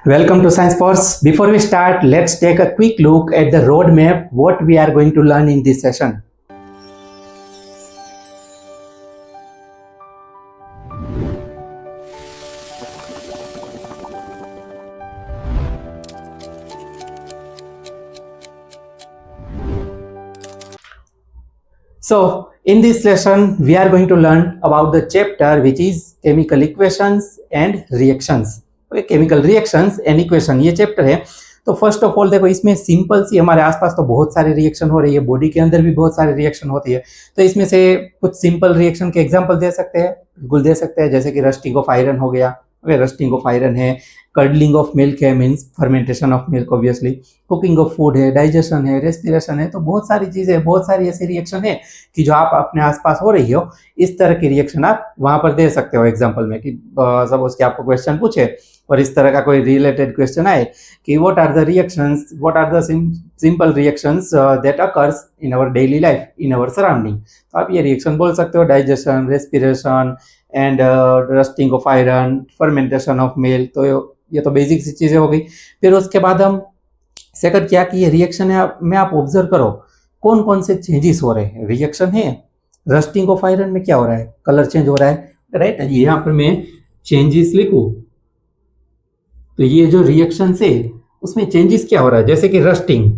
Welcome to Science Force. Before we start, let's take a quick look at the roadmap, what we are going to learn in this session. So, in this lesson, we are going to learn about the chapter which is chemical equations and reactions. Chemical reactions and equation ये chapter है। तो first of all देखो, इसमें simple सी हमारे आसपास तो बहुत सारे रिएक्शन हो रही है, बॉडी के अंदर भी बहुत सारे रिएक्शन होती है। तो इसमें से कुछ सिंपल रिएक्शन के एग्जांपल दे सकते हैं, बिल्कुल दे सकते हैं, जैसे कि रस्टिंग ऑफ आयरन हो गया। रस्टिंग ऑफ आयरन है, कर्डलिंग ऑफ मिल्क है, means fermentation of milk obviously, cooking of food है, डाइजेशन है, रेस्पिरेशन है। तो बहुत सारी चीजें, बहुत सारी ऐसी रिएक्शन है कि जो आप अपने आसपास हो रही हो, इस तरह की रिएक्शन आप वहां पर दे सकते हो एग्जाम्पल में। कि सपोज कि आपको क्वेश्चन पूछे और इस तरह का कोई रिलेटेड क्वेश्चन आए कि what are the reactions, what are the simple reactions that occurs in our daily life, in our surrounding. तो आप ये रिएक्शन बोल सकते हो, digestion, respiration and rusting of iron, fermentation of milk. तो ये तो बेसिक सी चीजें हो गई। फिर उसके बाद हम सेकंड क्या कि ये रिएक्शन है में आप ऑब्जर्व करो कौन कौन से चेंजेस हो रहे हैं। रिएक्शन है रस्टिंग ऑफ आयरन में क्या हो रहा है, कलर चेंज हो रहा है, राइट। यहाँ पर मैं चेंजेस लिखूं तो ये जो रिएक्शन से उसमें चेंजेस क्या हो रहा है, जैसे कि रस्टिंग,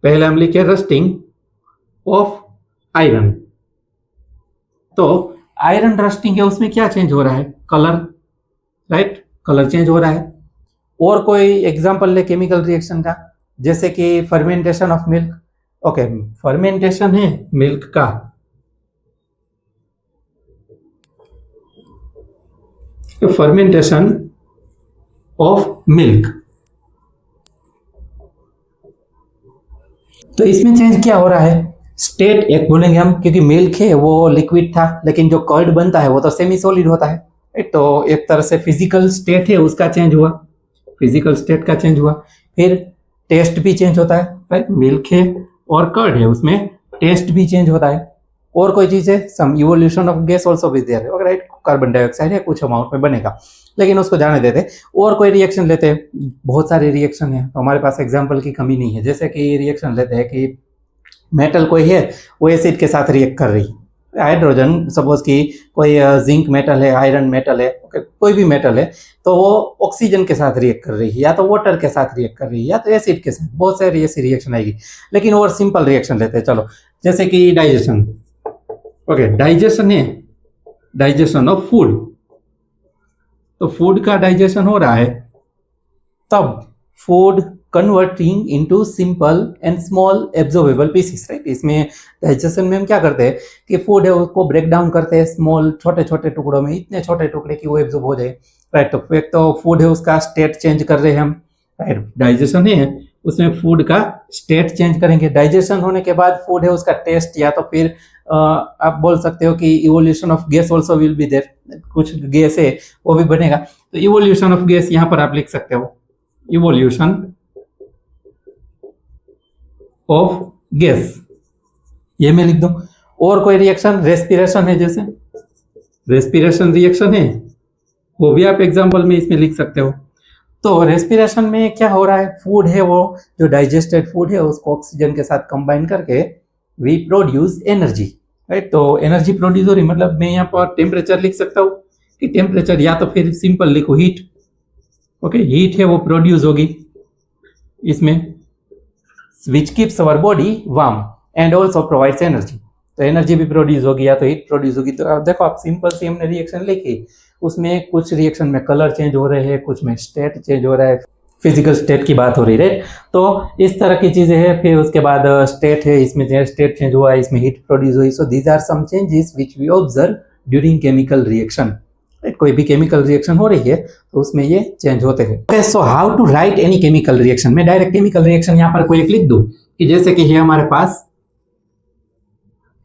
पहले हम लिखे रस्टिंग ऑफ आयरन। तो आयरन रस्टिंग है, उसमें क्या चेंज हो रहा है, कलर, राइट, कलर चेंज हो रहा है। और कोई एग्जांपल ले केमिकल रिएक्शन का, जैसे कि fermentation of milk. Okay, fermentation है मिल्क का, फर्मेंटेशन ऑफ मिल्क। तो इसमें चेंज क्या हो रहा है, स्टेट एक बोलेंगे हम, क्योंकि मिल्क है वो लिक्विड था, लेकिन जो कर्ड बनता है वो तो सेमी सॉलिड होता है, राइट। तो एक तरह से फिजिकल स्टेट है उसका चेंज हुआ, फिजिकल स्टेट का चेंज हुआ। फिर टेस्ट भी चेंज होता है, राइट। मिल्क है और कर्ड है, उसमें टेस्ट भी चेंज होता है। और कोई चीज है, सम इवोल्यूशन ऑफ गैस ऑल्सो भी देयर है, राइट। कार्बन डाइऑक्साइड है कुछ अमाउंट में बनेगा, लेकिन उसको जाने देते। और कोई रिएक्शन लेते हैं, बहुत सारे रिएक्शन है, तो हमारे पास एग्जाम्पल की कमी नहीं है। जैसे कि रिएक्शन लेते हैं कि मेटल कोई है वो एसिड के साथ रिएक्ट कर रही है, हाइड्रोजन, सपोज कि कोई जिंक मेटल है, आयरन मेटल है, कोई भी मेटल है, तो वो ऑक्सीजन के साथ रिएक्ट कर रही है, या तो वाटर के साथ रिएक्ट कर रही है, या तो एसिड के साथ। बहुत सारी ऐसी रिएक्शन आएगी। लेकिन और सिंपल रिएक्शन लेते हैं, चलो, जैसे कि डाइजेशन। ओके, डाइजेशन है डाइजेशन ऑफ फूड। तो फूड का डाइजेशन हो रहा है, तब food converting into simple and small absorbable pieces, right. इसमें डाइजेशन में हम क्या करते हैं कि फूड है उसको ब्रेक डाउन करते हैं स्मॉल, छोटे छोटे टुकड़ों में, इतने छोटे टुकड़े कि वो एब्जॉर्ब हो जाए, राइट। तो एक तो फूड है उसका स्टेट चेंज कर रहे हैं हम, राइट। डाइजेशन है उसमें फूड का स्टेट चेंज करेंगे। डाइजेशन होने के बाद फूड है उसका टेस्ट, या तो फिर आप बोल सकते हो कि evolution of gas also will be there, कुछ गैस है वो भी बनेगा। तो इवोल्यूशन ऑफ गैस यहाँ पर आप लिख सकते हो, इवोल्यूशन ऑफ गैस, ये मैं लिख दूं। और कोई रिएक्शन, रेस्पिरेशन है, जैसे रेस्पिरेशन रिएक्शन है, वो भी आप एग्जांपल में इसमें लिख सकते हो। तो रेस्पिरेशन में क्या हो रहा है, फूड है वो जो डाइजेस्टेड फूड है उसको ऑक्सीजन के साथ कंबाइन करके वी प्रोड्यूस एनर्जी, राइट। तो एनर्जी प्रोड्यूस हो रही, मतलब मैं यहाँ पर टेम्परेचर लिख सकता हूँ कि टेम्परेचर, या तो फिर सिंपल लिखो हीट। ओके, हीट है वो प्रोड्यूस होगी इसमें, which keeps our body warm and also provides energy। तो एनर्जी भी प्रोड्यूस होगी या तो हीट प्रोड्यूस होगी। तो देखो आप सिंपल सी हमने रिएक्शन लिखी, उसमें कुछ रिएक्शन में कलर चेंज हो रहे हैं, कुछ में स्टेट चेंज हो रहा है, फिजिकल स्टेट की बात हो रही है। तो इस तरह की चीजें हैं। फिर उसके बाद स्टेट है, इसमें स्टेट चेंज हुआ है, इसमें हीट प्रोड्यूस हुई। So these are some changes which we observe during chemical reaction. कोई भी केमिकल रिएक्शन हो रही है तो उसमें ये चेंज होते हैं। So how to write any chemical reaction. मैं डायरेक्ट केमिकल रिएक्शन यहाँ पर कोई एक लिख दूं कि जैसे कि है हमारे पास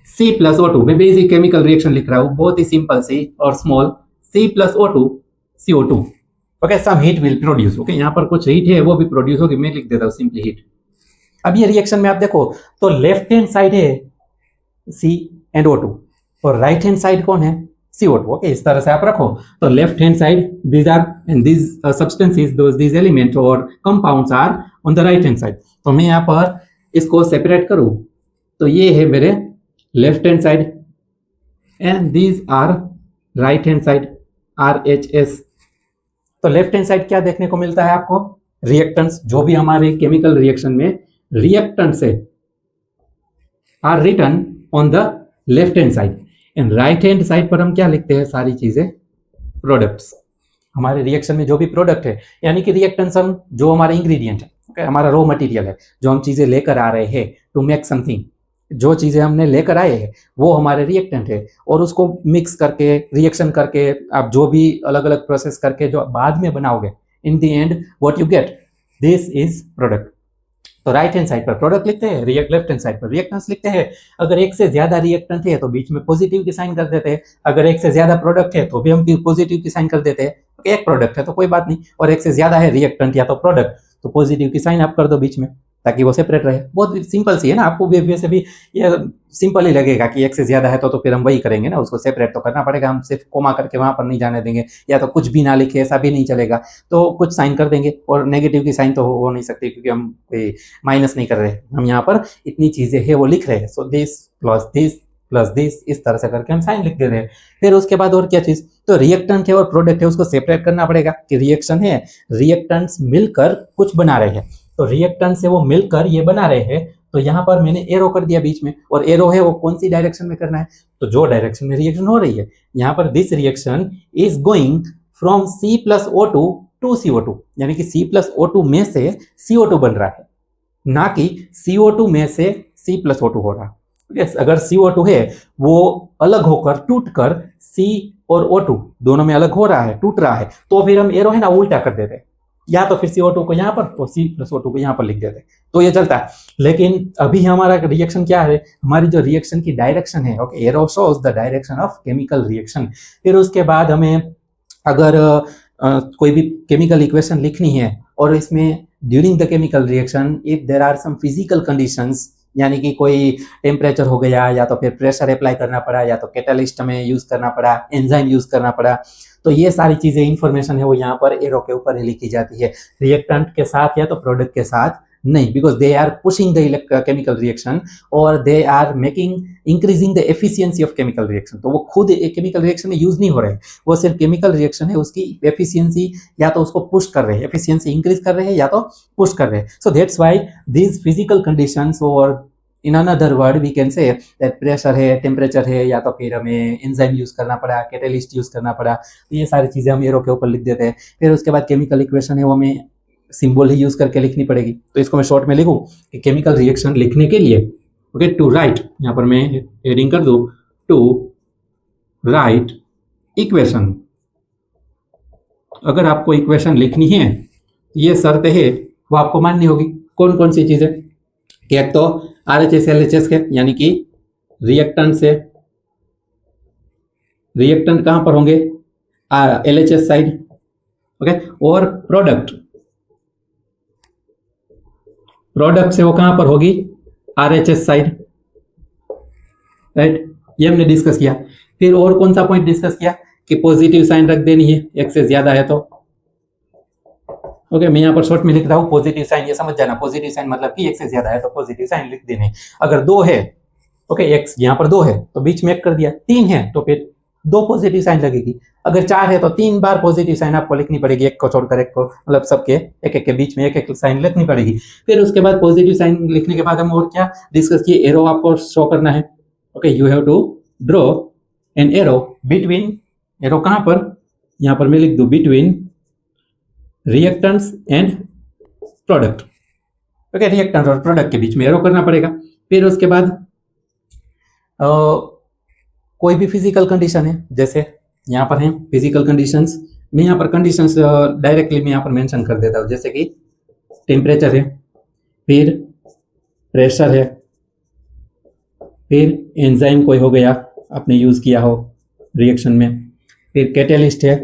C+O2, मैं बेसिक केमिकल रिएक्शन लिख रहा हूँ, बहुत ही सिंपल सी और small, C+O2 CO2। Okay, some heat will produce. Okay, यहाँ पर कुछ हीट है वो भी प्रोड्यूस होगी, मैं लिख देता हूँ सिंपली हीट। अब ये रिएक्शन में आप देखो तो लेफ्ट हैंड साइड है C and O2 और राइट हैंड साइड कौन है, CO2। ओके, इस तरह से आप रखो। तो left hand side these are and these substances these elements और compounds are on the right hand side. तो मैं यहाँ पर इसको सेपरेट करूँ तो ये है मेरे left hand side and these are right hand side RHS। तो लेफ्ट हैंड साइड क्या देखने को मिलता है आपको? रिएक्टेंट्स, जो भी हमारे केमिकल रिएक्शन में रिएक्टेंट्स है are written on the left hand side and right hand side पर हम क्या लिखते हैं? सारी चीजें प्रोडक्ट्स। हमारे रिएक्शन में जो भी प्रोडक्ट है, यानी कि रिएक्टेंट्स हम जो हमारा इंग्रेडिएंट है, ओके, हमारा रॉ मटेरियल है, जो हम चीजें लेकर आ रहे हैं टू मेक समथिंग, जो चीजें हमने लेकर आए हैं वो हमारे रिएक्टेंट है, और उसको मिक्स करके रिएक्शन करके आप जो भी अलग अलग प्रोसेस करके जो बाद में बनाओगे, in the end what you get, this is product. तो राइट हैंड साइड पर प्रोडक्ट लिखते हैं, लेफ्ट हैंड साइड पर रिएक्टेंट्स लिखते हैं। अगर एक से ज्यादा रिएक्टेंट है तो बीच में पॉजिटिव की साइन कर देते हैं, अगर एक से ज्यादा प्रोडक्ट है तो भी हम पॉजिटिव की साइन कर देते हैं। एक प्रोडक्ट है तो कोई बात नहीं, और एक से ज्यादा है रिएक्टेंट या तो प्रोडक्ट, तो पॉजिटिव की साइन आप कर दो बीच में, ताकि वो सेपरेट रहे। बहुत सिंपल सी है ना, आपको भी वैसे भी ये सिंपल ही लगेगा कि एक से ज्यादा है तो फिर हम वही करेंगे ना, उसको सेपरेट तो करना पड़ेगा। हम सिर्फ कोमा करके वहां पर नहीं जाने देंगे, या तो कुछ भी ना लिखे, ऐसा भी नहीं चलेगा, तो कुछ साइन कर देंगे। और नेगेटिव की साइन तो हो नहीं सकती, क्योंकि हम कोई माइनस नहीं कर रहे, हम यहाँ पर इतनी चीजें है वो लिख रहे हैं। सो दिस प्लस दिस, इस तरह से करके हम साइन लिख दे रहे हैं। फिर उसके बाद और क्या चीज, तो रिएक्टेंट है और प्रोडक्ट है, उसको सेपरेट करना पड़ेगा कि रिएक्शन है, रिएक्टेंट्स मिलकर कुछ बना रहे हैं, तो रिएक्टेंट से वो मिलकर ये बना रहे हैं। तो यहाँ पर मैंने एरो कर दिया बीच में, और एरो है वो कौन सी डायरेक्शन में करना है, तो जो डायरेक्शन में रिएक्शन हो रही है, यहाँ पर this reaction is going from C+O2 to CO2, यानी कि C+O2 में से CO2 बन रहा है, ना कि CO2 में से C+O2 हो रहा है। yes, अगर CO2 है वो अलग होकर टूट कर C और O2 दोनों में अलग हो रहा है, टूट रहा है, तो फिर हम एरो है ना उल्टा कर देते हैं, या तो फिर CO2 को यहाँ पर और C+O2 को यहाँ पर लिख देते, तो ये चलता है। लेकिन अभी हमारा रिएक्शन क्या है, हमारी जो रिएक्शन की डायरेक्शन है, okay, arrow shows the direction of chemical reaction. फिर उसके बाद हमें अगर कोई भी केमिकल इक्वेशन लिखनी है, और इसमें during the chemical reaction if there are some physical conditions, यानी कि कोई टेम्परेचर हो गया, या तो फिर प्रेशर अप्लाई करना पड़ा, या तो कैटलिस्ट में यूज करना पड़ा, एंजाइम यूज करना पड़ा, तो ये सारी चीजें इंफॉर्मेशन है वो यहाँ पर एरो के ऊपर ही लिखी जाती है, रिएक्टेंट के साथ या तो प्रोडक्ट के साथ नहीं, because they are pushing the chemical reaction और they are making increasing the efficiency of chemical reaction. तो वो खुद एक केमिकल रिएक्शन में यूज नहीं हो रहे, वो सिर्फ केमिकल रिएक्शन है, उसकी एफिशिएंसी या तो उसको पुश कर रहे हैं, एफिशिएंसी इंक्रीज कर रहे हैं या तो पुश कर रहे हैं। So that's why these physical conditions, और in another word we can say that pressure है, टेम्परेचर है, या तो फिर हमें एंजाइम यूज करना पड़ा, कैटलिस्ट यूज करना पड़ा, तो ये सारी चीजें हम एरो के ऊपर लिख देते हैं। फिर उसके बाद केमिकल इक्वेशन है वो हमें सिंबल ही यूज करके लिखनी पड़ेगी, तो इसको मैं शॉर्ट में लिखूं कि केमिकल रिएक्शन लिखने के लिए, ओके, टू राइट, यहाँ पर मैं हेडिंग कर दूं, टू राइट इक्वेशन। अगर आपको इक्वेशन लिखनी है तो ये शर्त है वो आपको माननी होगी। कौन कौन सी चीजें, कि एक तो RHS LHS के, यानी कि रिएक्टेंट से, रिएक्टेंट कहां पर होंगे, LHS साइड, ओके, और प्रोडक्ट से वो कहां पर होगी, RHS साइड, राइट, ये हमने डिस्कस किया। फिर और कौन सा पॉइंट डिस्कस किया कि पॉजिटिव साइन रख देनी है, एक से ज्यादा है तो, ओके, मैं यहाँ पर शॉर्ट में लिख रहा हूँ पॉजिटिव साइन, ये समझ जाना, पॉजिटिव साइन मतलब कि एक से ज्यादा है तो पॉजिटिव साइन लिख देने। अगर दो है, ओके, एक यहाँ पर दो है तो बीच में एक कर दिया, तीन है तो फिर दो पॉजिटिव साइन लगेगी, अगर चार है तो 3 बार पॉजिटिव साइन आपको लिखनी पड़ेगी, एक को छोड़कर एक को, मतलब सबके एक एक के बीच में एक एक साइन लिखनी पड़ेगी। फिर उसके बाद पॉजिटिव साइन लिखने के बाद हम और क्या डिस्कस किए, एरो आपको शो करना है, okay, you have to draw an arrow between, arrow कहां पर, यहाँ पर मैं लिख दूं, between reactants and product, okay, reactant और प्रोडक्ट के बीच में एरो करना पड़ेगा। फिर उसके बाद कोई भी फिजिकल कंडीशन है, जैसे यहाँ पर है फिजिकल कंडीशंस, मैं यहाँ पर कंडीशंस डायरेक्टली मैं यहाँ पर मेंशन कर देता हूँ, जैसे कि टेम्परेचर है, फिर प्रेशर है, फिर एंजाइम कोई हो गया आपने यूज किया हो रिएक्शन में, फिर कैटेलिस्ट है,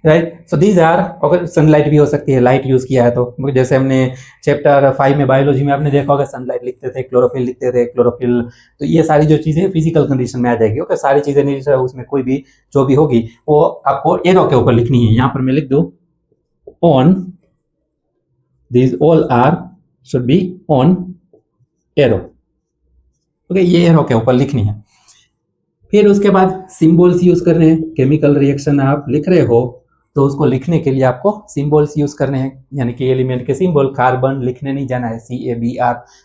राइट। सो दीज आर, अगर सनलाइट भी हो सकती है, लाइट यूज किया है तो, जैसे हमने चैप्टर 5 में बायोलॉजी में आपने देखा होगा सनलाइट लिखते थे, क्लोरोफिल लिखते थे, क्लोरोफिल। तो ये सारी जो चीजें फिजिकल कंडीशन में आ जाएगी। ओके, सारी चीजें नहीं, उसमें कोई भी जो भी होगी वो आपको एरो के ऊपर लिखनी है। यहाँ पर मैं लिख दूं on, these all are should be on arrow. Okay, ये एरो के ऊपर लिखनी है। फिर उसके बाद सिंबल्स यूज करने हैं। केमिकल रिएक्शन आप लिख रहे हो तो उसको लिखने के लिए आपको सिंबल्स यूज करने हैं, यानी कि एलिमेंट के सिंबल। कार्बन लिखने नहीं जाना है,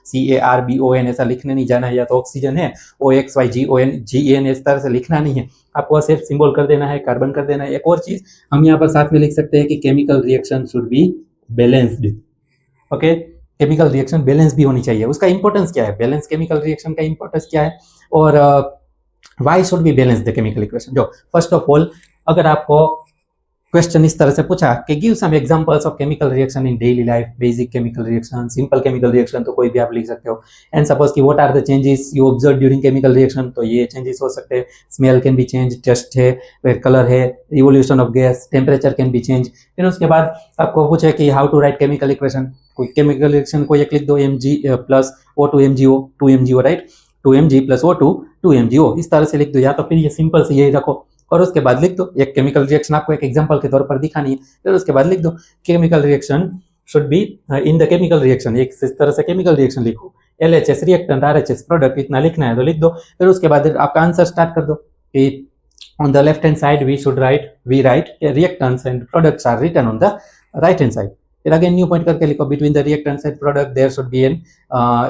CARBON ऐसा लिखने नहीं जाना है, या तो ऑक्सीजन है OXYGON इस तरह से लिखना नहीं है, आपको सिर्फ सिंबल कर देना है, कार्बन कर देना है। एक और चीज हम यहाँ पर साथ में लिख सकते हैं कि chemical reaction should be balanced. Okay, chemical reaction balance भी होनी चाहिए। उसका इंपॉर्टेंस क्या है, बैलेंस केमिकल रिएक्शन का इंपॉर्टेंस क्या है, और why should be balance the chemical equation. जो फर्स्ट ऑफ ऑल, अगर आपको क्वेश्चन इस तरह से पूछा कि give some examples of chemical reaction in daily life, basic chemical reaction, simple chemical reaction, तो कोई भी आप लिख सकते हो। एंड सपोज कि what are the changes you observe during chemical reaction, तो ये चेंजेस हो सकते हैं। Smell can be change, taste है, फिर कलर है, evolution of gas, temperature can be change. फिर उसके बाद आपको पूछे कि how to write chemical equation, कोई केमिकल रिएक्शन को एक लिख दो, Mg plus O2 MgO, right, 2Mg plus O2 2MgO, इस तरह से लिख दो, या तो फिर ये सिंपल से यही रखो। और उसके बाद लिख दो एक केमिकल रिएक्शन, आपको एक एग्जांपल के तौर पर दिखानी है। फिर उसके बाद लिख दो chemical reaction should be in the chemical reaction, एक इस तरह से केमिकल रिएक्शन लिखो। LHS रिएक्टेंट, RHS प्रोडक्ट, इतना लिखना है तो लिख दो। फिर उसके बाद आपका आंसर स्टार्ट कर दो कि on the left hand side we write reactants and products are written on the right hand side. फिर अगेन न्यू पॉइंट करके लिखो between the reactants and product there should be an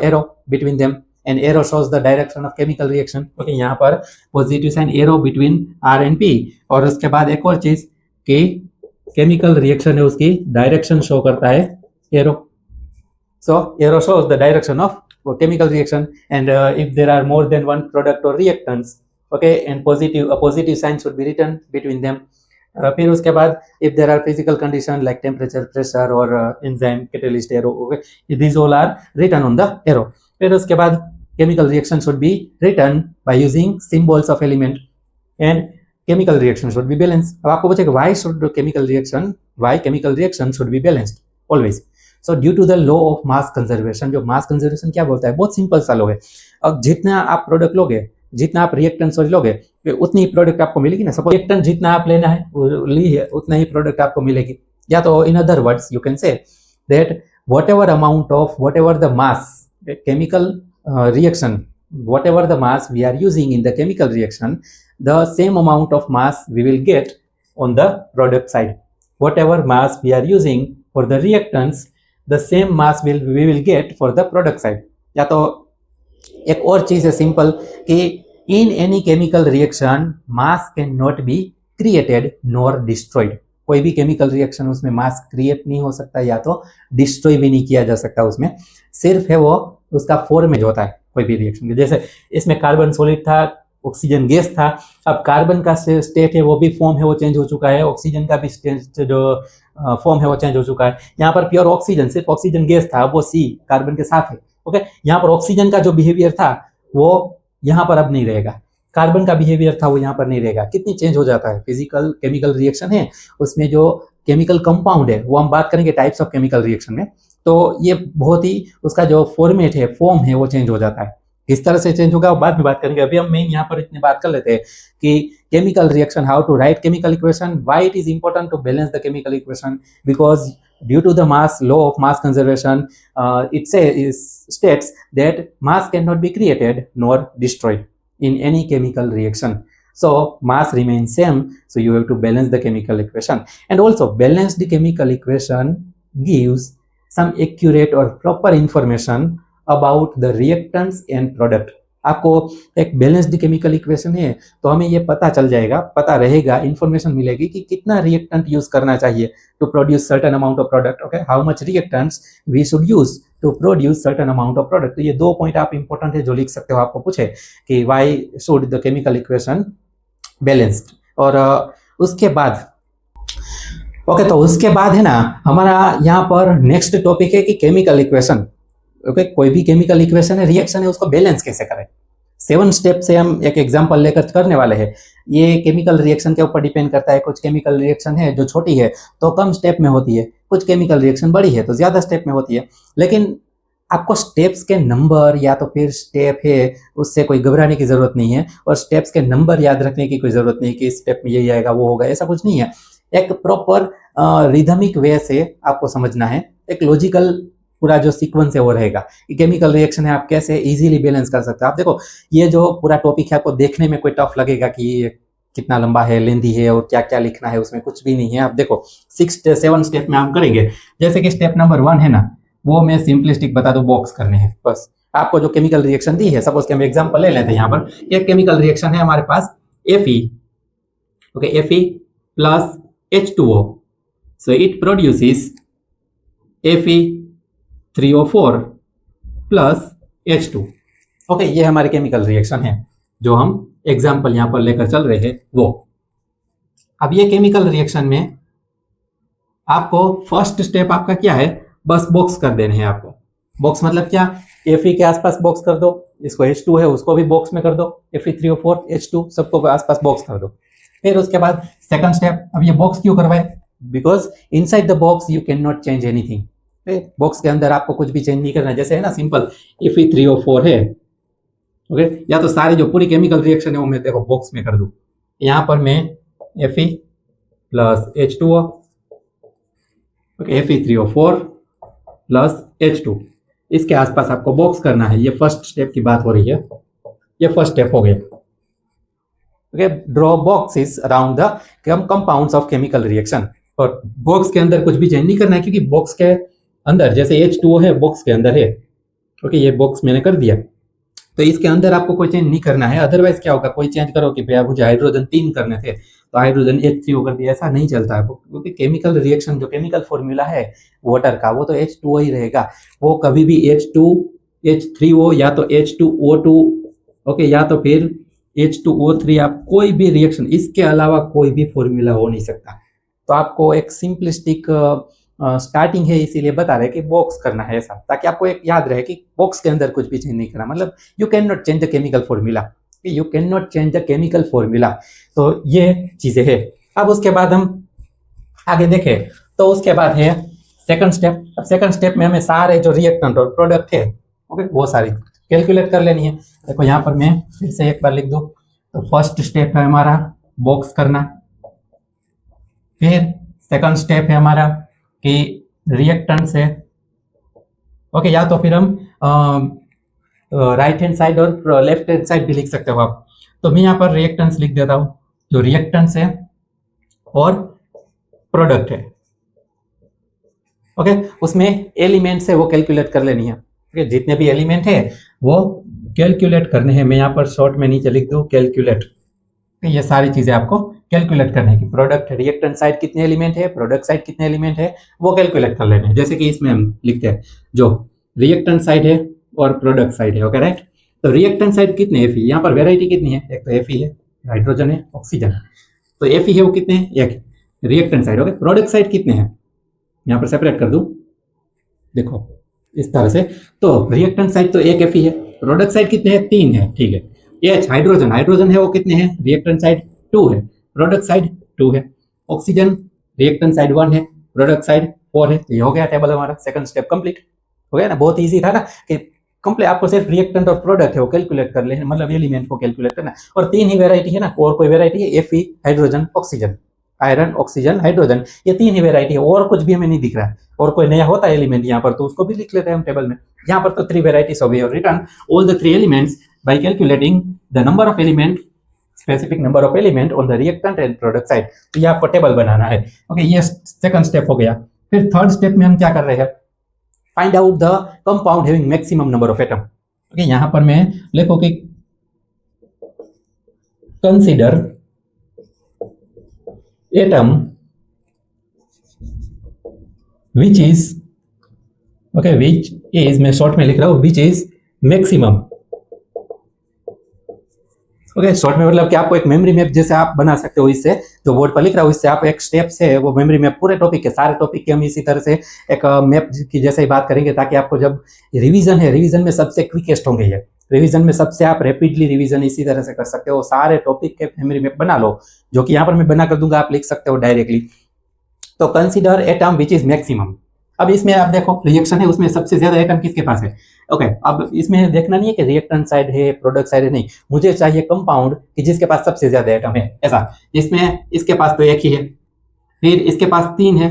arrow between them, and arrow shows the direction of chemical reaction। ओके, यहाँ पर positive sign arrow between R and P। और उसके बाद एक और चीज कि केमिकल रिएक्शन है उसकी डायरेक्शन शो करता है arrow. So arrow shows the direction of chemical reaction, and if there are more than one product और reactants, okay, and positive sign should be written between them. फिर उसके बाद if there are physical condition like temperature, pressure और enzyme, catalyst, arrow, okay, these all are written on the arrow. फिर उसके बाद chemical reaction should be written by using symbols of element and chemical reaction should be balanced। अब आपको पूछेगा why chemical reaction should be balanced always। So due to the law of mass conservation। जो mass conservation क्या बोलता है, बहुत simple सा law है। अब जितना आप प्रोडक्ट लोगे, जितना आप रिएक्टेंट लोगे, उतनी ही प्रोडक्ट आपको मिलेगी ना। सपोज रिएक्टेंट जितना आप लेना है ली है, उतना ही प्रोडक्ट आपको मिलेगी। या तो in other words you can say that whatever the mass chemical reaction, whatever the mass we are using in the chemical reaction, the same amount of mass we will get on the product side। whatever mass we are using for the reactants, the same mass we will get for the product side। या तो एक और चीज है simple कि in any chemical reaction mass cannot be created nor destroyed। कोई भी chemical reaction उसमें मास क्रिएट नहीं हो सकता, या तो डिस्ट्रॉय भी नहीं किया जा सकता। उसमें सिर्फ है वो उसका फॉर्मेज होता है कोई भी रिएक्शन। जैसे इसमें कार्बन सॉलिड था, ऑक्सीजन गैस था, अब कार्बन का स्टेट है वो भी फॉर्म है वो चेंज हो चुका है, ऑक्सीजन का भी स्टेट जो फॉर्म है वो चेंज हो चुका है। यहाँ पर प्योर ऑक्सीजन, सिर्फ ऑक्सीजन गैस था, वो C कार्बन के साथ है। ओके, यहाँ पर ऑक्सीजन का जो बिहेवियर था वो यहाँ पर अब नहीं रहेगा, कार्बन का बिहेवियर था वो यहाँ पर नहीं रहेगा। कितनी चेंज हो जाता है। फिजिकल केमिकल रिएक्शन है, उसमें जो केमिकल कंपाउंड है वो हम बात करेंगे टाइप्स ऑफ केमिकल रिएक्शन में, तो ये बहुत ही उसका जो फॉर्मेट है, फॉर्म है, वो चेंज हो जाता है। किस तरह से चेंज होगा वो बाद में बात करेंगे। अभी हम मेन यहाँ पर इतनी बात कर लेते हैं कि chemical reaction, how to write chemical equation, why it is important to balance the chemical equation, because due to the law of mass conservation, it states that mass cannot be created nor destroyed in any chemical reaction। So mass remains same, so you have to balance the chemical equation। And also balanced chemical equation gives some accurate or proper information about the reactants and product। आपको एक balanced chemical equation है तो हमें ये पता चल जाएगा, पता रहेगा, इंफॉर्मेशन मिलेगी कि कितना रिएक्टेंट यूज करना चाहिए to produce certain amount of product. Okay, how much reactants we should use to produce certain amount of product. तो ये 2 पॉइंट आप इंपॉर्टेंट है जो लिख सकते हो। आपको पूछे कि why should the chemical equation balanced, और उसके बाद ओके, तो उसके बाद है ना हमारा यहाँ पर नेक्स्ट टॉपिक है कि केमिकल इक्वेशन। ओके, कोई भी केमिकल इक्वेशन है, रिएक्शन है, उसको बैलेंस कैसे करें। 7 स्टेप से हम एक एग्जांपल लेकर करने वाले हैं। ये केमिकल रिएक्शन के ऊपर डिपेंड करता है। कुछ केमिकल रिएक्शन है जो छोटी है तो कम स्टेप में होती है, कुछ केमिकल रिएक्शन बड़ी है तो ज़्यादा स्टेप में होती है। लेकिन आपको स्टेप्स के नंबर या तो फिर स्टेप है उससे कोई घबराने की ज़रूरत नहीं है, और स्टेप्स के नंबर याद रखने की कोई ज़रूरत नहीं कि स्टेप में यही आएगा वो होगा, ऐसा कुछ नहीं है। एक प्रॉपर रिदमिक वे से आपको समझना है, एक लॉजिकल पूरा जो सीक्वेंस है वो रहेगा कि केमिकल रिएक्शन है आप कैसे इजीली बैलेंस कर सकते हो। आप देखो ये जो पूरा टॉपिक है आपको देखने में कोई टफ लगेगा कि ये कितना लंबा है, लेंदी है और क्या क्या लिखना है, उसमें कुछ भी नहीं है। आप देखो 7 स्टेप में हम करेंगे। जैसे कि स्टेप नंबर 1 है ना, वो मैं सिंपलिस्टिक बता दूं, बॉक्स करने हैं बस। आपको जो केमिकल रिएक्शन दी है, सपोज कि हम एग्जांपल ले लेते हैं। यहाँ पर एक केमिकल रिएक्शन है हमारे पास Fe, okay, Fe plus H2O, so it produces Fe3O4 plus H2। Okay, ये हमारे केमिकल रिएक्शन है जो हम एग्जाम्पल यहाँ पर लेकर चल रहे हैं वो। अब ये केमिकल रिएक्शन में आपको फर्स्ट स्टेप आपका क्या है, बस बॉक्स कर देने हैं आपको। बॉक्स मतलब क्या, Fe के आसपास बॉक्स कर दो, इसको H2 है उसको भी बॉक्स में कर दो, Fe3O4 H2 सबको आसपास बॉक्स कर दो। फिर उसके बाद सेकंड स्टेप, अब ये बॉक्स क्यों करवाए, because inside the box you can not change anything. Box के अंदर आपको कुछ भी चेंज नहीं करना है। जैसे है ना सिंपल, Fe3O4 है, ओके, या तो सारी जो पूरी केमिकल रिएक्शन है वो मैं देखो बॉक्स में कर दूं। यहाँ पर मैं Fe plus H2O, okay, Fe3O4 plus H2, इसके आसपास आपको बॉक्स करना है। ये फर्स्ट स्टेप की बात हो रही है, ये फर्स्ट स्टेप हो गया। Okay, draw boxes around the compounds of chemical reaction. और बॉक्स के अंदर कुछ भी चेंज नहीं करना है, क्योंकि बॉक्स के अंदर जैसे H2O है बॉक्स के अंदर है, ओके, ये बॉक्स मैंने कर दिया, तो इसके अंदर आपको कोई चेंज नहीं करना है। अदरवाइज क्या होगा, कोई चेंज करो कि भैया मुझे हाइड्रोजन 3 करने थे तो हाइड्रोजन H3O कर दिया, ऐसा नहीं चलता है। क्योंकि केमिकल रिएक्शन जो केमिकल फॉर्मूला है वाटर का, वो तो H2O ही रहेगा। वो कभी भी H2 H3O या तो H2O2, ओके, या तो फिर H2O3, आप कोई भी रिएक्शन इसके अलावा कोई भी फॉर्मूला हो नहीं सकता। तो आपको एक सिंपलिस्टिक स्टार्टिंग है, इसीलिए बता रहे कि बॉक्स करना है ऐसा, ताकि आपको एक याद रहे कि बॉक्स के अंदर कुछ भी चेंज नहीं करना। मतलब you can not change the chemical formula, you can not change the chemical formula. तो ये चीजें है। अब उसके बाद हम आगे देखें तो उसके बाद है सेकंड स्टेप। अब सेकंड स्टेप में हमें सारे जो रिएक्टेंट और प्रोडक्ट है, ओके, वो सारी कैलकुलेट कर लेनी है। देखो यहाँ पर मैं फिर से एक बार लिख दूं, तो फर्स्ट स्टेप है हमारा बॉक्स करना। फिर सेकंड स्टेप है हमारा कि रिएक्टेंट्स है, ओके, या तो फिर हम राइट हैंड साइड और लेफ्ट हैंड साइड भी लिख सकते हो आप। तो मैं यहाँ पर रिएक्टेंट्स लिख देता हूँ, जो रिएक्टेंट्स है और प्रोडक्ट है, ओके, उसमें एलिमेंट्स है वो कैलकुलेट कर लेनी है। ओके, जितने भी एलिमेंट है वो कैलकुलेट करने हैं। मैं यहाँ पर शॉर्ट में नीचे लिख दूँ कैलकुलेट। ये सारी चीजें आपको कैलकुलेट करने की, प्रोडक्ट रिएक्टेंट साइड कितने एलिमेंट है, प्रोडक्ट साइड कितने एलिमेंट है, वो कैलकुलेट कर लेने हैं। जैसे कि इसमें हम लिखते हैं जो रिएक्टेंट साइड है और प्रोडक्ट साइड है, ओके, राइट। तो रिएक्टेंट साइड कितने Fe, यहाँ पर वेराइटी कितनी है, एक तो Fe है, हाइड्रोजन है, ऑक्सीजन है, तो Fe है वो कितने हैं, एक। Reactant side, okay, product side कितने हैं, यहाँ पर सेपरेट कर दूं, देखो इस तरह से। तो रिएक्टेंट साइड तो एक Fe है, प्रोडक्ट साइड कितने हैं, 3 है, ठीक है। H हाइड्रोजन, हाइड्रोजन है वो कितने हैं, रिएक्टेंट साइड 2 है, प्रोडक्ट साइड 2 है। ऑक्सीजन रिएक्टेंट साइड 1 है, प्रोडक्ट साइड 4 है। ये हो गया टेबल हमारा, सेकंड स्टेप कंप्लीट हो गया ना। बहुत इजी था ना कि कंप्लीट आपको सिर्फ रिएक्टेंट और प्रोडक्ट है वो कैलकुलेट कर लेना, मतलब एलिमेंट को कैलकुलेट करना। और 3 ही वेराइटी है ना, और कोई वेराइटी है, Fe hydrogen oxygen, iron oxygen hydrogen, ये 3 ही वेराइटी है, और कुछ भी हमें नहीं दिख रहा है। और कोई नया होता है एलिमेंट यहाँ पर तो उसको भी लिख लेते हैं हम टेबल में। यहाँ पर तो 3 वेराइटीज हो गई, और return all the 3 elements bye calculating the number of element, specific number of element on the reactant and product side. तो ये आपको टेबल बनाना है, ओके, ये सेकंड स्टेप हो गया। फिर थर्ड स्टेप में हम क्या कर रहे हैं, find out the compound having maximum number of atom. Okay, यहाँ पर मैं लिखो कि consider atom which is, okay, which is, मैं शॉर्ट में लिख रहा हूं, which is maximum. Okay, short में मतलब कि आपको एक मेमोरी मैप जैसे आप बना सकते हो, इससे जो बोर्ड पर लिख रहा हूँ इससे आप एक स्टेप से वो मेमोरी मैप पूरे टॉपिक के, सारे टॉपिक के हम इसी तरह से एक मैप की जैसे ही बात करेंगे, ताकि आपको जब रिवीजन है, रिवीजन में सबसे क्विकेस्ट होंगे ये, रिवीजन में सबसे आप रैपिडली रिवीजन इसी तरह से कर सकते हो, सारे टॉपिक के मेमोरी मैप बना लो, जो कि यहाँ पर मैं बना कर दूंगा, आप लिख सकते हो डायरेक्टली। तो consider atom which is maximum. अब इसमें आप देखो रिएक्शन है, उसमें सबसे ज्यादा एटम किसके पास है। ओके, अब इसमें देखना नहीं है कि रिएक्टेंट साइड है प्रोडक्ट साइड है, नहीं, मुझे चाहिए कंपाउंड कि जिसके पास सबसे ज्यादा एटम है। ऐसा इसमें इसके पास तो एक ही है, फिर इसके पास 3 है,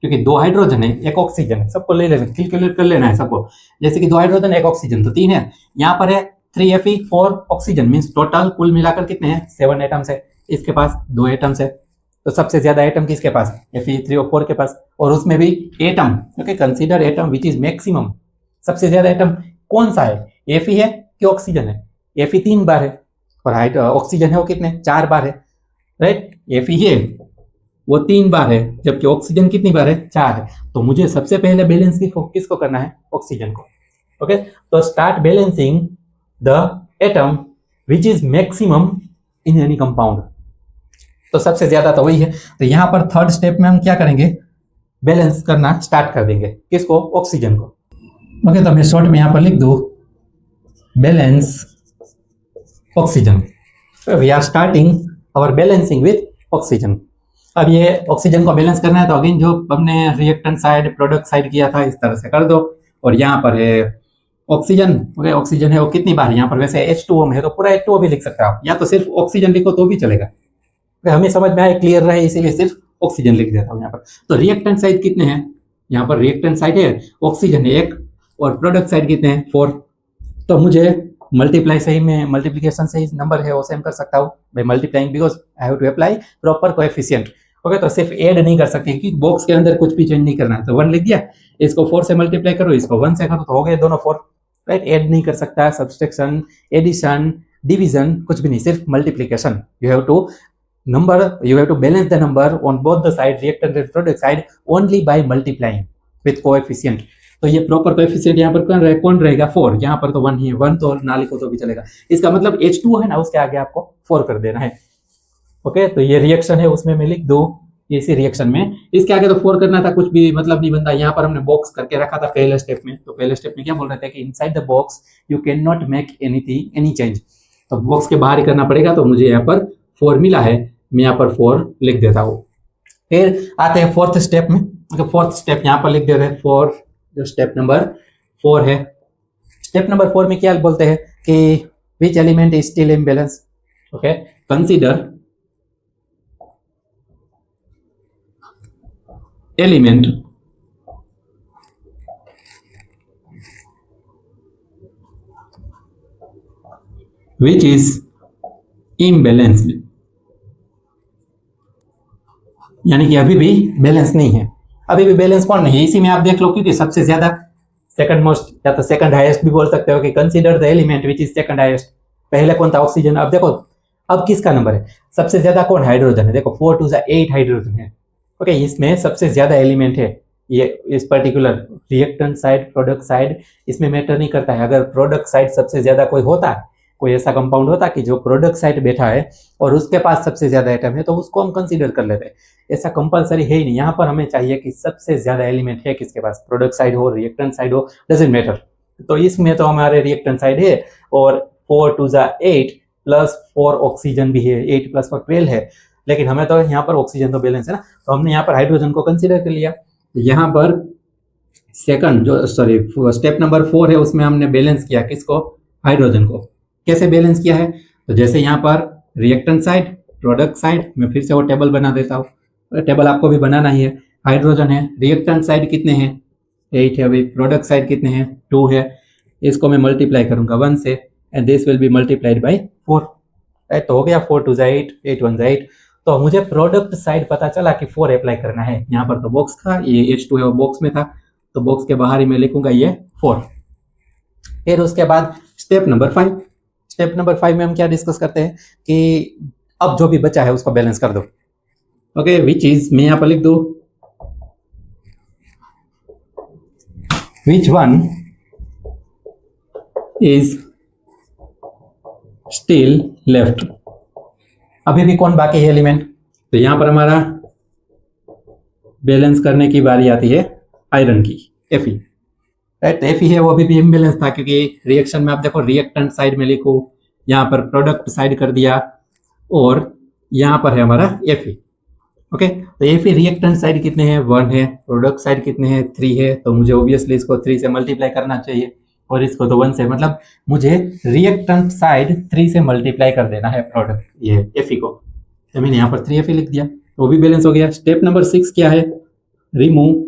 क्योंकि 2 हाइड्रोजन है 1 ऑक्सीजन है, सबको ले लेना, कैलकुलेट कर लेना है सबको। जैसे कि 2 हाइड्रोजन 1 ऑक्सीजन तो 3 है, यहाँ पर है 3Fe 4 ऑक्सीजन, मीन्स टोटल कुल मिलाकर कितने हैं 7 एटम्स है, इसके पास 2 एटम्स है। तो सबसे ज्यादा एटम किसके पास, Fe3 और 4 के पास, और उसमें भी atom. Okay, consider atom which is maximum. सबसे ज्यादा एटम कौन सा है, Fe है कि ऑक्सीजन है। Fe 3 बार है और ऑक्सीजन है वो कितने 4 बार है, राइट। Fe है वो 3 बार है, जबकि ऑक्सीजन कितनी बार है 4 है। तो मुझे सबसे पहले बैलेंस किसको करना है, ऑक्सीजन को। ओके, तो start balancing the atom which is maximum in any compound. तो सबसे ज्यादा तो वही है, तो यहाँ पर थर्ड स्टेप में हम क्या करेंगे, बैलेंस करना स्टार्ट कर देंगे, किसको, ऑक्सीजन को। ओके, तो मैं शॉर्ट में यहाँ पर लिख दूं balance oxygen. We are starting our balancing with oxygen. अब ये ऑक्सीजन को बैलेंस करना है, तो अगेन जो हमने रिएक्टेंट साइड प्रोडक्ट साइड किया था इस तरह से कर दो। और यहाँ पर है ऑक्सीजन। ओके, ऑक्सीजन है वो कितनी बार, यहाँ पर वैसे H2O में है तो पूरा H2O भी लिख सकते हो आप, या तो सिर्फ ऑक्सीजन लिखो तो भी चलेगा। हमें समझ में आए, क्लियर रहे, इसीलिए सिर्फ ऑक्सीजन लिख देता हूँ यहाँ पर। तो रिएक्टेंट साइड कितने हैं, यहाँ पर रिएक्टेंट साइड है ऑक्सीजन है 1 और प्रोडक्ट साइड कितने हैं 4। तो मुझे मल्टीप्लाई सही में मल्टीप्लिकेशन से ही नंबर है वो सेम कर सकता हूँ by multiplying, because I have to apply proper coefficient. Okay, तो सिर्फ ऐड नहीं कर सकते कि बॉक्स के अंदर कुछ भी चेंज नहीं करना है। तो 1 लिख दिया, इसको 4 से मल्टीप्लाई करो, इसको 1 से करो, तो हो गए दोनों 4, राइट। ऐड नहीं कर सकता, सब्सट्रैक्शन, एडिशन, डिवीजन कुछ भी नहीं, सिर्फ multiplication. You have to balance the number on both the side, reactant and product side, only by multiplying with coefficient. तो ये प्रॉपर कोएफिशिएंट यहाँ पर कौन रहेगा 4, यहाँ पर तो 1 ही है, 1 तो ना लिखो तो भी चलेगा। इसका मतलब H2O है ना, उसके आगे आपको 4 कर देना है। ओके, तो ये रिएक्शन है, उसमें मैं लिख दो इसी रिएक्शन में, इसके आगे तो 4 करना था, कुछ भी मतलब नहीं बनता। यहाँ पर हमने बॉक्स करके रखा था पहले स्टेप में, तो पहले स्टेप में क्या बोल रहे थे कि inside the box you can not make anything any change, तो बॉक्स के बाहर ही करना पड़ेगा। तो मुझे यहाँ पर 4 मिला है, मैं यहाँ पर 4 लिख देता हूँ। फिर आते हैं फोर्थ स्टेप में। फोर्थ स्टेप यहाँ पर लिख देते हैं 4, जो स्टेप नंबर 4 है। स्टेप नंबर 4 में क्या बोलते हैं कि which element is still in balance. Okay, consider element which is imbalanced, यानी कि अभी भी बैलेंस नहीं है। अभी भी बैलेंस कौन नहीं है, इसी में आप देख लो, क्योंकि सबसे ज्यादा सेकंड मोस्ट या तो सेकंड हाईएस्ट भी बोल सकते हो कि consider the element which is second highest. पहले कौन था, ऑक्सीजन। अब देखो अब किसका नंबर है, सबसे ज्यादा कौन, हाइड्रोजन है। देखो 4 to 8 हाइड्रोजन है। ओके, इसमें सबसे ज्यादा एलिमेंट है ये, इस particular reactant side product side, इसमें मैटर नहीं करता है। अगर प्रोडक्ट साइड सबसे ज्यादा कोई होता, कोई ऐसा कंपाउंड होता कि जो प्रोडक्ट साइड बैठा है और उसके पास सबसे ज्यादा एटम है, तो उसको हम कंसीडर कर लेते हैं। ऐसा कंपलसरी है ही नहीं, यहाँ पर हमें चाहिए कि सबसे ज्यादा एलिमेंट है किसके पास, प्रोडक्ट साइड हो रिएक्टेंट साइड हो, डजंट मैटर। तो इसमें तो हमारे रिएक्टेंट साइड है और 4 to 8 प्लस 4 ऑक्सीजन भी है, 8 + 4 12 है, लेकिन हमें तो यहाँ पर ऑक्सीजन तो बैलेंस है ना, तो हमने यहाँ पर हाइड्रोजन को कंसीडर कर लिया। यहाँ पर सेकंड जो स्टेप नंबर 4 है, उसमें हमने बैलेंस किया किसको, हाइड्रोजन को। कैसे बैलेंस किया है, तो जैसे यहाँ पर रिएक्टेंट साइड प्रोडक्ट साइड, मैं फिर से वो टेबल बना देता हूँ, टेबल आपको भी बनाना ही है। हाइड्रोजन है, रिएक्टेंट साइड कितने हैं 8 है, अभी प्रोडक्ट साइड कितने हैं 2 है, इसको मैं मल्टीप्लाई करूंगा 1 से, and this will be multiplied by 4, right. तो हो गया 4 to 8, 8 1 8। तो मुझे प्रोडक्ट साइड पता चला कि 4 अप्लाई करना है। यहाँ पर तो बॉक्स था, ये H2 है वो बॉक्स में था, तो बॉक्स के बाहर ही मैं लिखूंगा ये 4। फिर उसके बाद स्टेप नंबर 5। स्टेप नंबर 5 में हम क्या डिस्कस करते हैं कि अब जो भी बचा है उसको बैलेंस कर दो। ओके, विच इज, मैं यहाँ पर लिख दो which one is still left. अभी भी कौन बाकी है एलिमेंट, तो यहां पर हमारा बैलेंस करने की बारी आती है आयरन की, Fe। राइट। Fe है वो अभी भी इम्बेलेंस था, क्योंकि रिएक्शन में आप देखो रिएक्टेंट साइड में लिखो, यहाँ पर प्रोडक्ट साइड कर दिया, और यहाँ पर है हमारा Fe। ओके, तो Fe रिएक्टेंट साइड कितने हैं, 1 है, प्रोडक्ट साइड कितने हैं, 3 है, तो मुझे ऑब्वियसली इसको 3 से मल्टीप्लाई करना चाहिए, और इसको तो 1 से, मतलब मुझे रिएक्टेंट साइड 3 से मल्टीप्लाई कर देना है प्रोडक्ट ये Fe को। तो मैंने यहाँ पर 3Fe लिख दिया, तो वो भी बैलेंस हो गया। स्टेप नंबर 6 क्या है, रिमूव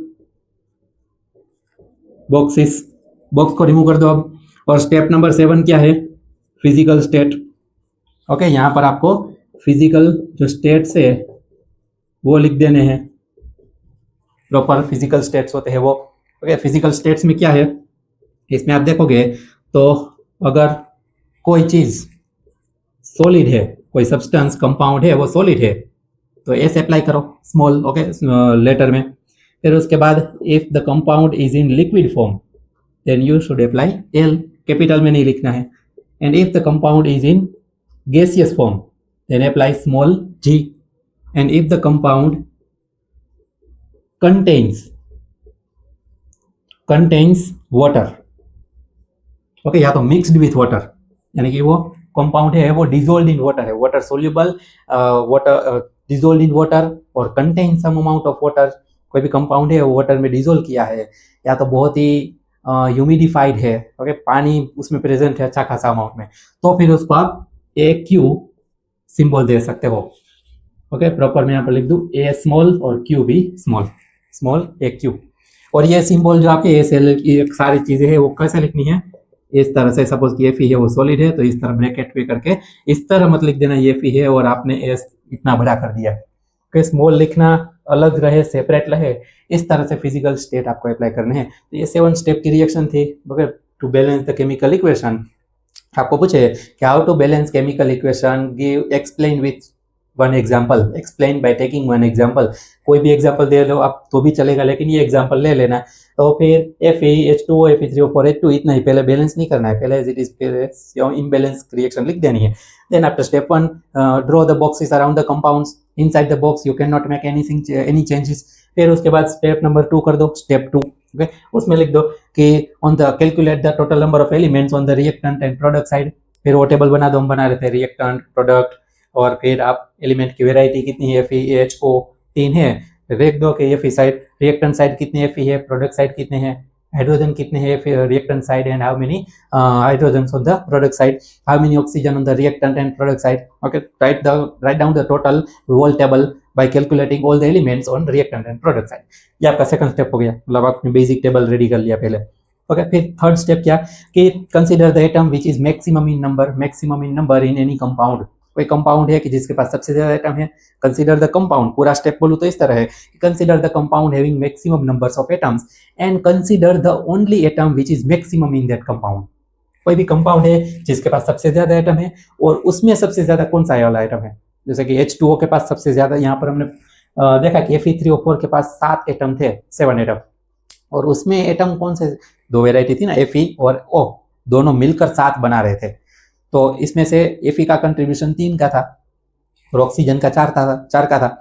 बॉक्सेस, बॉक्स को रिमूव कर दो अब। और स्टेप नंबर 7 क्या है, फिजिकल स्टेट। ओके, यहाँ पर आपको फिजिकल जो स्टेट्स है वो लिख देने हैं, प्रॉपर फिजिकल स्टेट्स होते हैं वो। ओके, फिजिकल स्टेट्स में क्या है, इसमें आप देखोगे तो अगर कोई चीज सॉलिड है, कोई सब्सटेंस कंपाउंड है वो सॉलिड है, तो एस अप्लाई करो स्मॉल, ओके, लेटर में। फिर उसके बाद if the compound is in liquid form then you should apply L, capital में नहीं लिखना है। And if the compound is in gaseous form then apply small g, and if the compound contains water, okay, या तो mixed with water, यानी कि वो compound है वो डिजोल्व इन वाटर है, water soluble, water dissolve in water, और contain some amount of water, कोई भी कंपाउंड है वो वाटर में डिजोल्व किया है, या तो बहुत ही ह्यूमिडिफाइड है, ओके, पानी उसमें प्रेजेंट है अच्छा खासा अमाउंट में, तो फिर उसको आप ए क्यू सिंबल दे सकते हो। ओके, प्रॉपर मैं यहाँ पर लिख दूँ ए स्मॉल और क्यू भी स्मॉल, स्मॉल ए क्यू। और ये सिंबल जो आपके ए से ये सारी चीजें हैं वो कैसे लिखनी है, इस तरह से, सपोज कि Fe है वो सॉलिड है, तो इस तरह ब्रैकेट पे करके इस तरह मत लिख देना ये Fe है और आपने एस इतना बड़ा कर दिया। ओके, स्मॉल लिखना, अलग रहे, सेपरेट रहे, इस तरह से फिजिकल स्टेट आपको अप्लाई करने हैं। तो ये 7 स्टेप की रिएक्शन थी। Okay, to balance the chemical equation, आपको पूछे कि how to balance chemical equation, give explain with one example, explain by taking one example, कोई भी एग्जांपल दे लो आप तो भी चलेगा, लेकिन ये एग्जांपल ले लेना। तो फिर Fe H2O Fe3O4 H2 इतना ही, पहले बैलेंस नहीं करना है, पहले as it is imbalance reaction लिख देनी है। Then after step 1 draw the boxes around the compounds, inside the box you can not make anything any changes. फिर उसके बाद स्टेप नंबर 2 कर दो, स्टेप 2, ओके, उसमें लिख दो कि on the calculate the total number of elements on the reactant and product side. फिर वो टेबल बना दो, हम बना रहे थे रिएक्टेंट, प्रोडक्ट, और फिर आप एलिमेंट की वेराइटी कितनी है, FeHO 3 है, देख दो कि Fe साइड, रिएक्टेंट साइड कितने Fe है, प्रोडक्ट साइड कितने हैं, हाइड्रोजन कितने हैं फिर reactant side, and how many hydrogens on the product side, how many oxygen on the reactant and product side. Okay, write down the total whole table by calculating all the elements on reactant and product side। ये आपका second step हो गया, मतलब आपने basic table ready कर लिया पहले। Okay, फिर थर्ड स्टेप क्या कि consider the atom which is maximum in number in any compound. कोई कंपाउंड है कि जिसके पास सबसे ज्यादा एटम है, कंसीडर द कंपाउंड, पूरा स्टेप बोलूं तो इस तरह है, consider the compound having maximum numbers of atoms and consider the only atom which is maximum in that compound. कोई भी कंपाउंड है जिसके पास सबसे ज्यादा एटम है, और उसमें सबसे ज्यादा कौन सा वाला एटम है, जैसे कि H2O के पास सबसे ज्यादा, यहाँ पर हमने देखा कि Fe3O4 के पास 7 एटम थे, 7 एटम, और उसमें एटम कौन से, 2 वेराइटी थी ना, Fe और O, दोनों मिलकर 7 बना रहे थे। तो इसमें से Fe का कंट्रीब्यूशन 3 का था और ऑक्सीजन का 4 का था,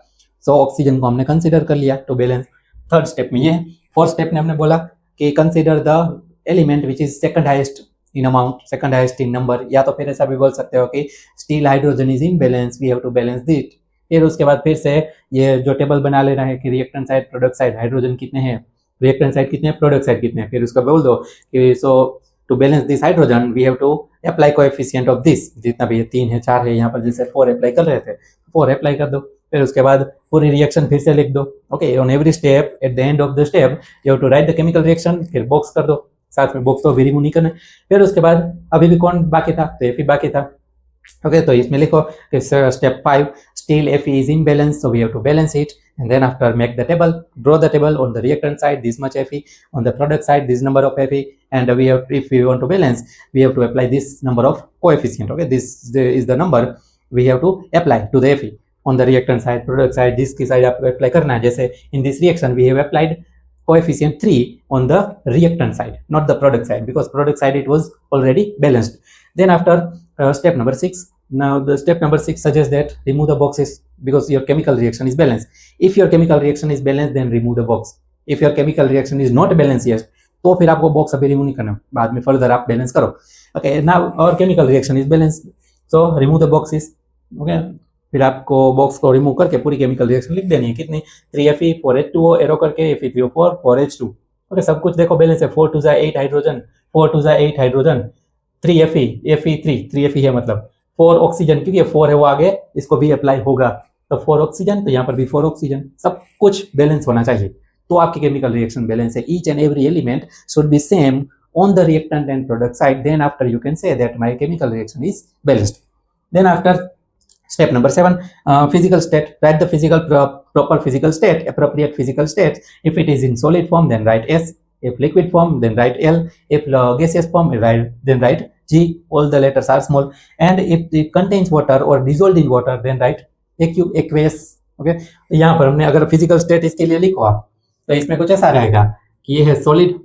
सो ऑक्सीजन को हमने कंसिडर कर लिया टू बैलेंस। थर्ड स्टेप में ये है। फोर्थ स्टेप में हमने बोला कि consider the element which is second highest in amount, second highest in number, या तो फिर ऐसा भी बोल सकते हो कि still hydrogen is imbalance, we have to balance that. फिर उसके बाद फिर से ये जो टेबल बना लेना है कि reactant side, product side, hydrogen कितने हैं, रिएक्टेंट साइड कितने हैं, प्रोडक्ट साइड कितने हैं, फिर उसको बोल दो कि so to balance this hydrogen we have to apply coefficient of this, जितना भी 3 है 4 है, यहाँ पर जैसे 4 अप्लाई कर रहे थे 4 अप्लाई कर दो। फिर उसके बाद पूरी रिएक्शन फिर से लिख दो। Okay, on every step at the end of the step you have to write the chemical reaction, फिर बॉक्स कर दो, साथ में बॉक्स तो भी रिमूव नहीं करना। फिर उसके बाद अभी भी कौन बाकी था, तो Fe बाकी था। ओके, तो इसमें लिखो कि step 5 still Fe is in balance, so we have to balance it, and then after make the table, draw the table on the reactant side this much Fe, on the product side this number of Fe, and we have, if we want to balance, we have to apply this number of coefficient। Okay, this is the number we have to apply to the Fe on the reactant side, product side, this की side आपको apply करना है। जैसे in this reaction we have applied coefficient 3 on the reactant side, not the product side, because product side it was already balanced. Then after step number 6, now the step number 6 suggests that remove the boxes because your chemical reaction is balanced. If your chemical reaction is balanced, then remove the box. If your chemical reaction is not balanced yet, तो फिर आपको box अभी remove नहीं करना, बाद में further आप balance करो। ओके, नाउ और chemical reaction is balance, so remove the boxes. Okay, फिर आपको बॉक्स को रिमूव करके पूरी केमिकल रिएक्शन लिख देनी है, कितनी 3Fe 4H2O एरो करके Fe3O4 4H2। ओके, सब कुछ देखो बैलेंस है, 4 2 8 hydrogen, 4 2 8 hydrogen, 3Fe Fe3 3Fe है मतलब 4 ऑक्सीजन, क्योंकि 4 है वो आगे इसको भी अप्लाई होगा, तो 4 ऑक्सीजन, तो यहाँ पर भी 4 ऑक्सीजन, सब कुछ बैलेंस होना चाहिए तो आपकी केमिकल रिएक्शन बैलेंस है। Each and every element should be same on the reactant and product side, then after you can say that my chemical reaction is balanced. Then after step number 7, physical state. Write the proper physical state, appropriate physical state. If it is in solid form, then write S. If liquid form, then write L. If gaseous form, then write G. All the letters are small. And if it contains water or dissolved in water, then write AQ, aqueous. Okay, यहाँ पर हमने अगर physical state इसके लिए लिखो आप, तो इसमें कुछ ऐसा रहेगा कि ये है सॉलिड,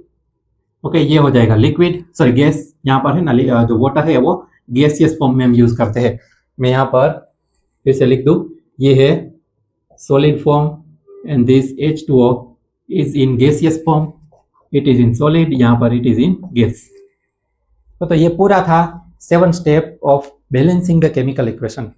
ओके, ये हो जाएगा लिक्विड, सॉरी गैस, यहाँ पर है ना जो वाटर है वो गैसियस फॉर्म में हम यूज करते हैं। मैं यहाँ पर फिर से लिख दूँ, ये है solid form and this H2O is in gaseous form, it is in solid, यहाँ पर इट इज इन गैस। तो ये पूरा था 7 step of balancing the chemical equation.